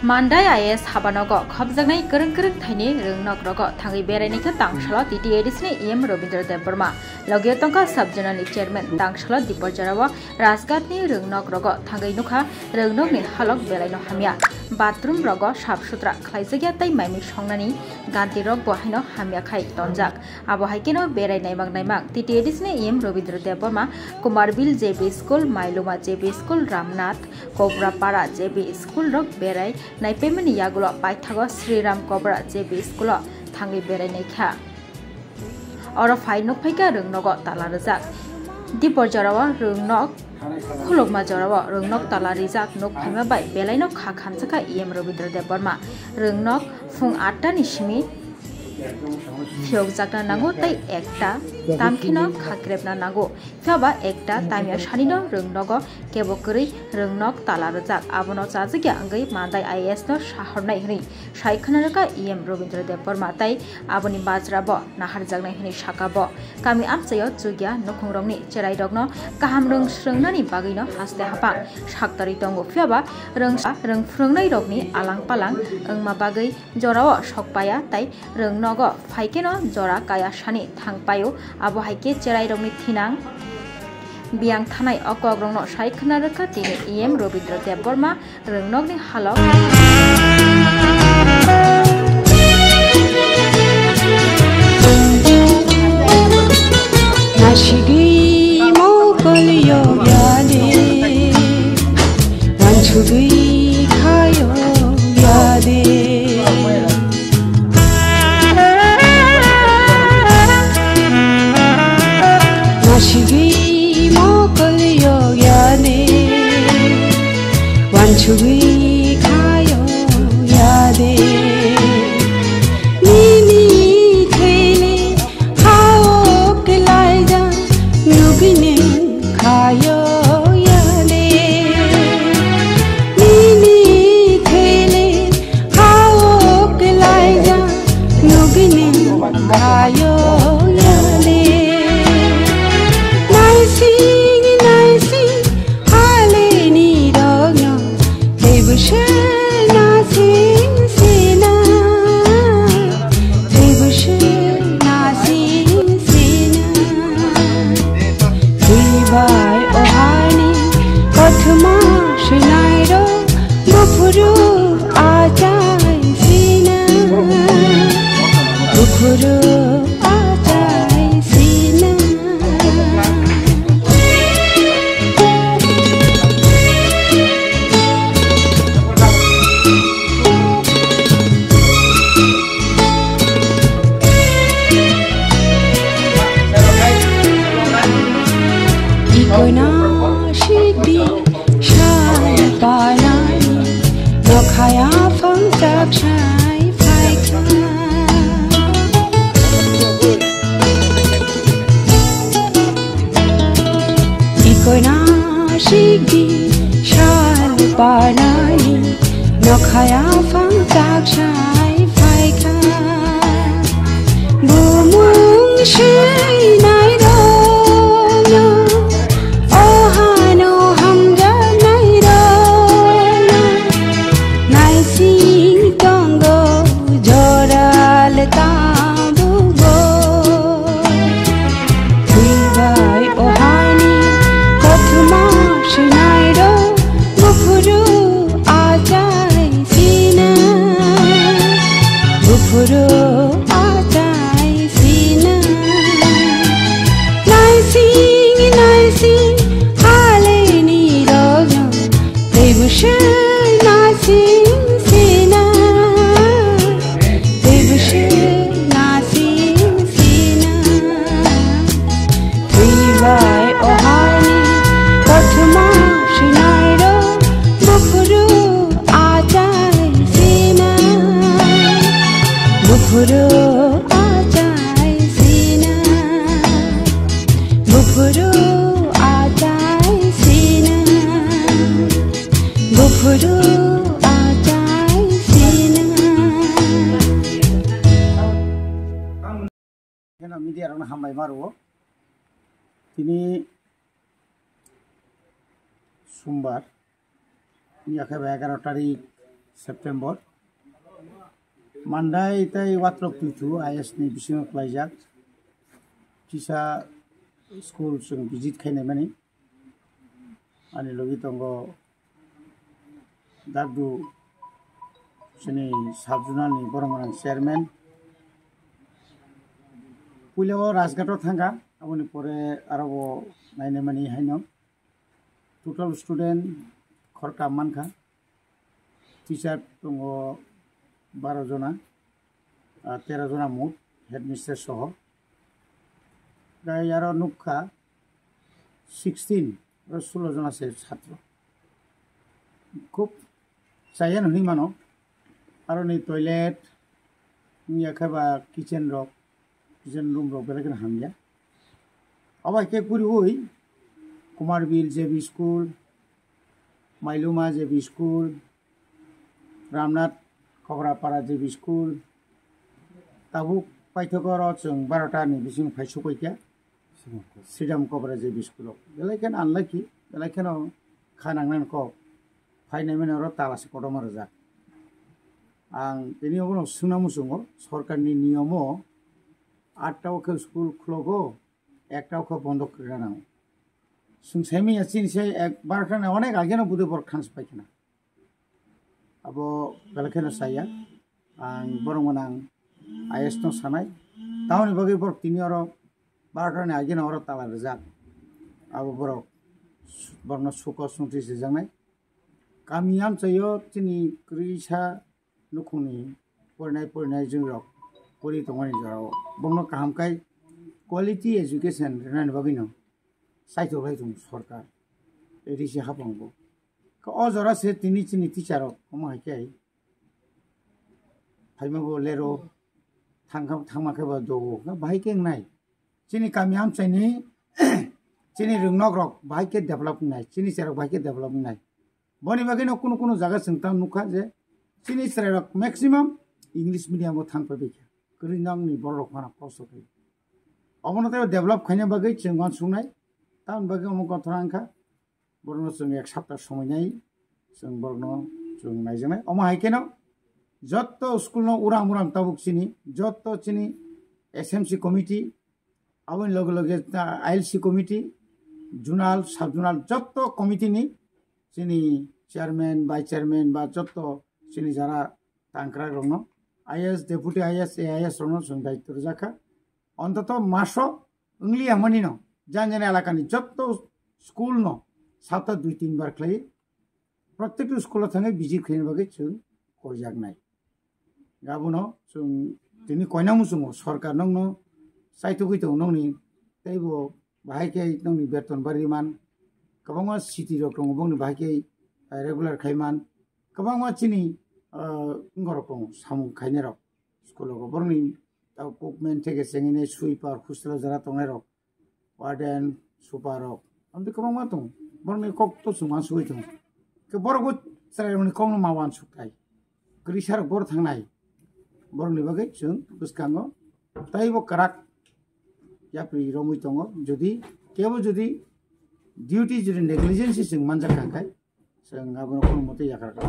Mandai IAS habanogo khobjaknai kereng thaini rungnog rogo thangai berainaikha tangshalo TTADC ni EM Robindra Dev Burma logyo tongka subjournal chairman tangshalo Dipor Jarawa Rajgat ni rungnog rogo thangai nukha rungnog ni halok belaino hamya bathroom rogo sap sutra khlaijagya tai maimi songnani ganti rog bohaino hamya khai tonjak abo haikeno berainai mak TTADC ni EM Robindra Dev Burma Kumarbil JB School Mailuma JB School Ramnath Kobrapara JB School rog berai naipemani yagulo paithago Sriram Kobra JB School thangai berainaikha oro phai nukphaika rungnogo tala rijak Dipor Jarawa rungnog khulokma jarawa rungnog tala rijak nukphaima bai belaino kha khamsaka EM Robindra Dev Burma rungnog phung 8 ta ni simi Thiok jakna nango tai ekta tamkhino khakrebna nango phaba ekta tamya shanino rungnogo kebokuri rungnog tala rijak abono chajigya angai Mandai IAS no shahornai hini saikhanaraka EM Robindra Dev Burma tai aboni bajrabo nahar jagnai hini sakabo kami amchayo chugya nukhungrokni cherai rokno kaham rung srungnani bagino haste hapa saktari tongo phaba rung frungnai rokni alang palang angma bagai jorao sokpaya tai rungnogo phaikeno jora kaya shani thangpayo abo haike cherai rokni thinang biang thanai okogrongno saikhanaraka tini EM Robindra Dev Burma rungnogni halok nashigi mokolyo yale wanchugui khayo yale nashigi mokolyo yale wanchugui khayo yale nini thele hao kelaija nugine khayo yale nini thele hao kelaija nugine khayo yale Nokhaya phang tak shai phai kha bumung shai nai ro no ohano hamja nai ro no nai sing tongo joral ta bugo bai ohani kathma shinai ro bufuru Puro atai sina nai sing hale ni rojo devushe nai sing sina devushe nai sing sina vibai ohani kathma shinai ro bufuru atai sina Bufuru atai sina Bufuru atai sina Bufuru atai sina Kena media rana hambai maru tini সোমবার 11 তারিখ September Mandai tai watlok tu IS ni bising klaijak kisa school sung visit khaine mani ani logi tongo dagdu sini subjournal ni boromang chairman puilo rajgato thanga aboni pore arabo naine mani haino total student khorka mankha teacher tongo 12 jona 13 jona mut headmistress soho gai aro nukha 16 aro 16 jona se chhatro খুব চাইয়া নহি মানো আৰু নি toilet নি একেবা kitchen room rock বেলেগ হামিয়া আবার কে পুরি হই Kumarbil JB school Mailuma JB school Ramnath Kabrapara JB school তাবুক পাইথকৰ जों 12টা नि बिसिम फाइसो कइया सिडाम कबरा जेबि स्कुल बेलेगन आनलाखि बेलेगन खानांनान क फाइनाय मेनर तालासे कदम रजा आं बेनि उनाव सुनामुसुङो सरकारनि नियमो 8टावखौ स्कुल खुलगो 1टावखौ बन्द खालामनांगौ सुंसायमि याचिनसे एक बारखाना अनेक आगेनो बुदे बर खान्स पाइखना अब बेलेगन साया आं बरमनां आइएस नो सानाय तावनि बगे बर तिनि अर 12टानि आगेनो अर ताला रजा अब बर बरनो सुख सुंथि जानाय कामियाम चायो तिनि क्रिसा नुखुनि फरायनाय जों रक परि दंगानि जराव बंनो कामकाय क्वालिटी एजुकेशन रेनानि बगिनो साइथोलाय जों सरकार एदिसे हाबंगो क अजरा से तिनि टिचार कमायकाय फाइमाबो लेरो थांमाखैबा दगो बाहायके नाय तिनि कामियाम चाइनि तिनि रोंनक रक बाहायके डेभलप नाय तिनि सेरक बाहायके डेभलप नाय बनि बागैनो कुनु जागा जोंता नुखा जे तिनि सेरक मैक्सिमाम इंग्लिश मीडियम थांफैबाय गरिनांनि बर'खाना खस्थ' थायो अबनते डेभलप खायनो बागै जों मान सुनाय तान बागै अमुक थरांखा बरनो जों एक सप्ताह समयनाय जों बरनो जों नायजनाय अमा हायकेनो जत्त स्कुलनो उराम ताबुक चिनि जत्त चिनि एसएमसी कमिटी आवन लगे लगे आईएलसी कमिटी जुनाल सब जुनाल जत्त कमिटी नि चिनि चेयरमैन वाइस चेयरमैन बा जत्त चिनि जारा तांक्रा रंनो आईएएस डेपुटी आईएएस एआईएस रंनो जों दायित्व रजाखा अंतत मासो इंग्ली आमानि न जान एलाकानि जत्त स्कुल न सप्ताह 2-3 बार खलाय प्रत्येक स्कुल थाङै बिजिर खैनो बागै जों कयजागनाय गाबुनो जों दिनै कयनामु जों सरकार नंनो साइतो गैतो नंनि तैबो बाहायके नंनि बेतन बारिमान गोबां सिटी रक दङ बंनि बाहायके रेगुलार खायमान गोबां चिनि गरकं सामु खायने रक स्कुल गबरनि ताव कुकमेन থেকে सेंगिने सुइपार खुस्रा जरा तंनाय रक वार्डन सुपार रक आमते गोबां दं बरनि कक तो सुमा सुइ दं के बरगो सारायनि कम मावान सुखाय ग्रिसार बर थांनाय बरनि बागै जों बुसखाङो ताइबो कराक याप्रि रमै दङ जुदि केबो जुदि डिउटी जुदि नेग्लिजेन्स जों मानजाखांखाय जों गाबोन कोनो मते याखारखा